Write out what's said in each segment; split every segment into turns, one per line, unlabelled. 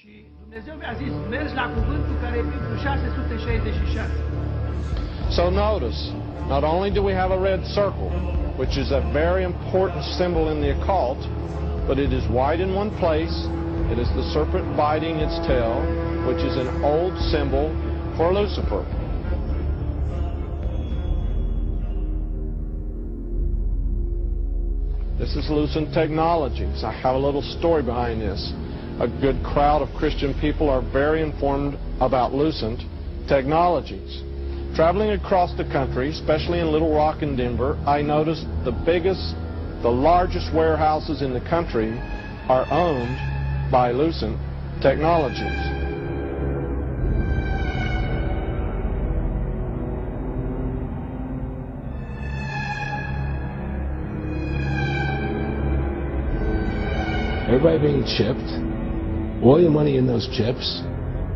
Și Dumnezeu mi-a zis, mergi la cuvântul care e pentru 666.
So notice, not only do we have a red circle, which is a very important symbol in the occult, but it is white in one place. It is the serpent biting its tail, which is an old symbol for Lucifer. This is Lucent Technologies. I have a little story behind this. A good crowd of Christian people are very informed about Lucent Technologies. Traveling across the country, especially in Little Rock and Denver, I noticed the largest warehouses in the country are owned by Lucent Technologies.
Everybody being chipped, all your money in those chips,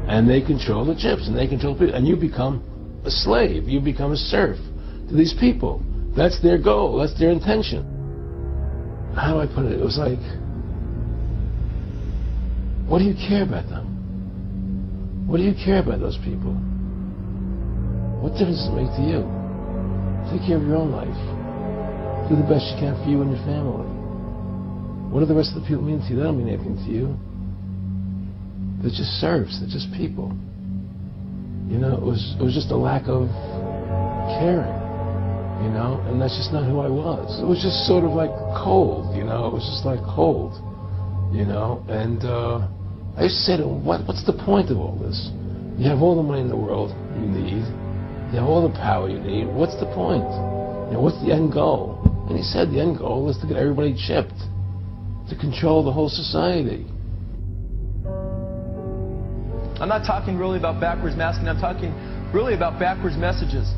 and they control the chips, and they control people, and you become a slave, you become a serf to these people. That's their goal, that's their intention. How do I put it? It was like, what do you care about them? What do you care about those people? What difference does it make to you? Take care of your own life. Do the best you can for you and your family. What do the rest of the people mean to you? They don't mean anything to you. They're just serfs. They're just people. You know, it was just a lack of caring, you know, and that's just not who I was. It was just sort of like cold, you know. It was just like cold, you know. And I used to say to him, what's the point of all this? You have all the money in the world you need. You have all the power you need. What's the point? You know, what's the end goal? And he said the end goal is to get everybody chipped, to control the whole society.
I'm not talking really about backwards masking, I'm talking really about backwards messages.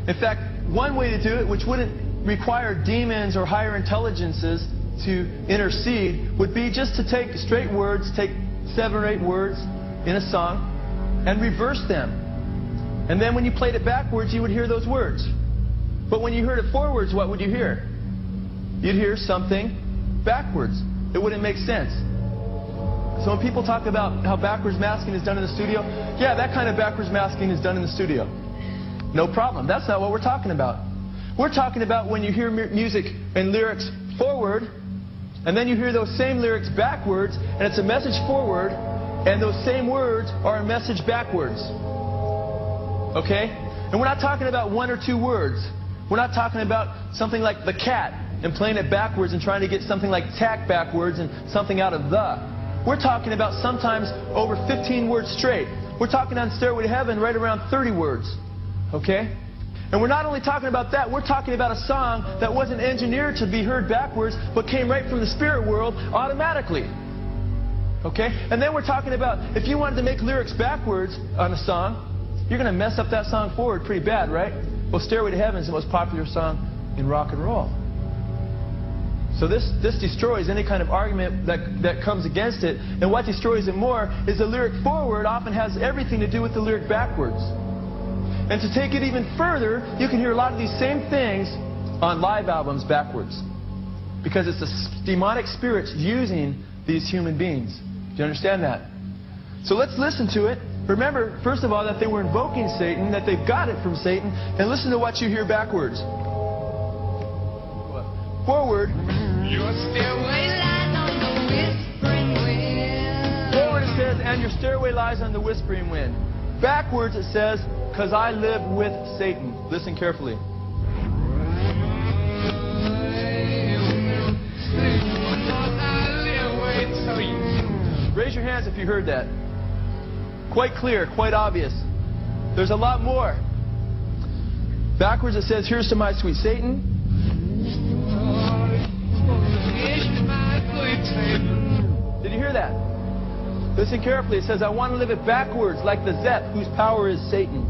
In fact, one way to do it, which wouldn't require demons or higher intelligences to intercede, would be just to take straight words, take 7 or 8 words in a song, and reverse them. And then when you played it backwards, you would hear those words. But when you heard it forwards, what would you hear? You'd hear something backwards. It wouldn't make sense. So when people talk about how backwards masking is done in the studio, yeah, that kind of backwards masking is done in the studio. No problem. That's not what we're talking about. We're talking about when you hear music and lyrics forward, and then you hear those same lyrics backwards, and it's a message forward, and those same words are a message backwards. Okay? And we're not talking about 1 or 2 words. We're not talking about something like the cat and playing it backwards and trying to get something like tack backwards and something out of the. We're talking about sometimes over 15 words straight. We're talking on Stairway to Heaven right around 30 words. Okay? And we're not only talking about that, we're talking about a song that wasn't engineered to be heard backwards, but came right from the spirit world automatically. Okay? And then we're talking about if you wanted to make lyrics backwards on a song, you're going to mess up that song forward pretty bad, right? Well, Stairway to Heaven is the most popular song in rock and roll. So this destroys any kind of argument that comes against it. And what destroys it more is the lyric forward often has everything to do with the lyric backwards. And to take it even further, you can hear a lot of these same things on live albums backwards. Because it's the demonic spirits using these human beings. Do you understand that? So let's listen to it. Remember, first of all, that they were invoking Satan, that they've got it from Satan, and listen to what you hear backwards. Forward.
Your stairway lies on the whispering wind.
Forward it says, and your stairway lies on the whispering wind. Backwards it says, because I live with Satan. Listen carefully. Raise your hands if you heard that. Quite clear, quite obvious. There's a lot more. Backwards it says, here's to my sweet Satan. Did you hear that? Listen carefully. It says, I want to live it backwards, like the Zep, whose power is Satan.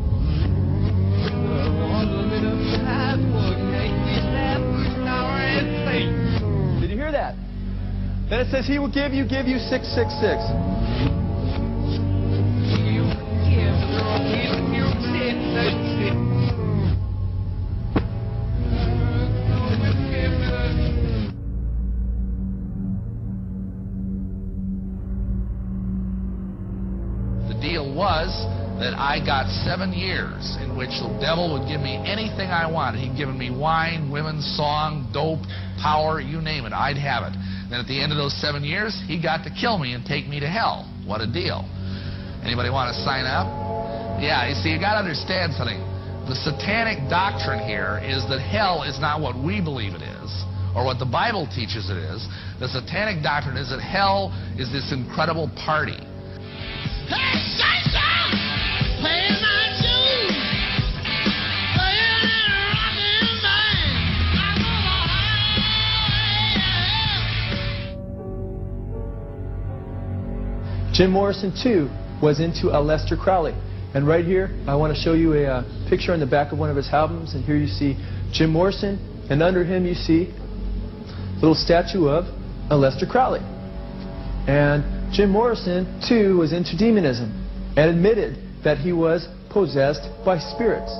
Did you hear that? Then it says, he will give you 666.
deal was that I got 7 years in which the devil would give me anything I wanted. He'd given me wine, women, song, dope, power, you name it, I'd have it. Then at the end of those 7 years, he got to kill me and take me to hell. What a deal. Anybody want to sign up? Yeah, you see, you got to understand something. The satanic doctrine here is that hell is not what we believe it is, or what the Bible teaches it is. The satanic doctrine is that hell is this incredible party.
Hey, sunshine, playing my shoes, playing and rocking band.
Jim Morrison, too, was into Aleister Crowley. And right here, I want to show you a picture on the back of one of his albums. And here you see Jim Morrison, and under him you see a little statue of Aleister Crowley. And Jim Morrison, too, was into demonism and admitted that he was possessed by spirits.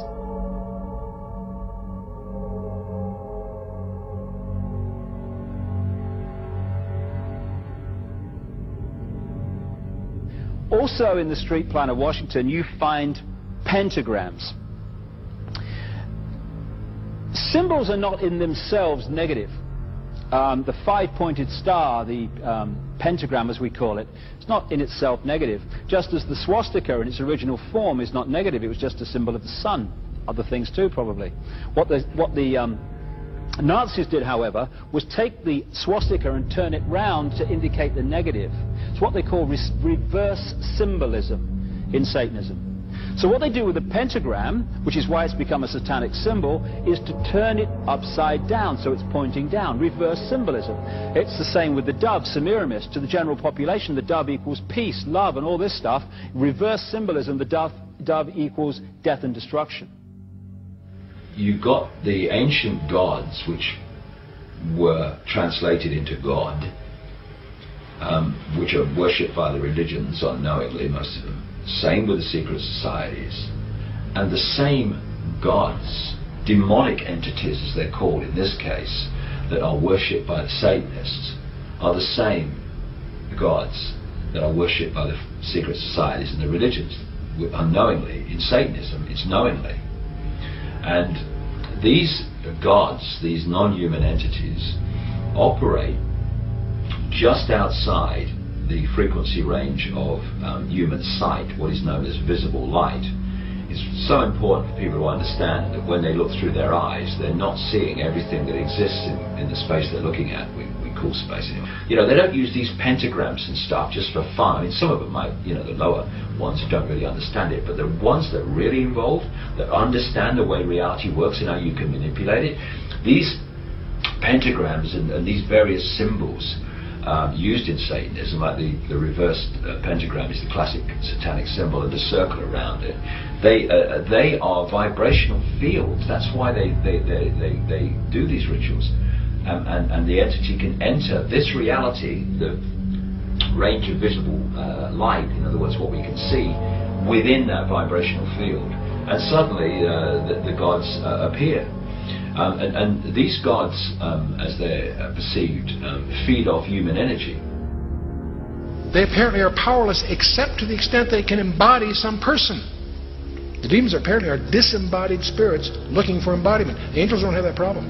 Also in the street plan of Washington, you find pentagrams. Symbols are not in themselves negative. The five-pointed star, the pentagram as we call it, it's not in itself negative. Just as the swastika in its original form is not negative, it was just a symbol of the sun. Other things too, probably. What the Nazis did, however, was take the swastika and turn it round to indicate the negative. It's what they call reverse symbolism in Satanism. So what they do with the pentagram, which is why it's become a satanic symbol, is to turn it upside down, so it's pointing down. Reverse symbolism. It's the same with the dove, Semiramis. To the general population, the dove equals peace, love, and all this stuff. Reverse symbolism, the dove equals death and destruction.
You got the ancient gods, which were translated into God, which are worshipped by the religions unknowingly, most of them. Same with the secret societies. And the same gods, demonic entities as they're called in this case, that are worshipped by the Satanists, are the same gods that are worshipped by the secret societies and the religions. Unknowingly. In Satanism, it's knowingly. And these gods, these non-human entities, operate just outside the frequency range of human sight, what is known as visible light. It's so important for people to understand that when they look through their eyes, they're not seeing everything that exists in the space they're looking at. We call space anyway. You know, they don't use these pentagrams and stuff just for fun. I mean, some of them might, you know, the lower ones who don't really understand it, but the ones that are really involved, that understand the way reality works and how you can manipulate it, these pentagrams and these various symbols used in Satanism, like the reversed pentagram is the classic satanic symbol, and the circle around it. They are vibrational fields. That's why they do these rituals, and the entity can enter this reality, the range of visible light. In other words, what we can see within that vibrational field, and suddenly the gods appear. And these gods, as they're perceived, feed off human energy.
They apparently are powerless except to the extent they can embody some person. The demons apparently are disembodied spirits looking for embodiment. The angels don't have that problem.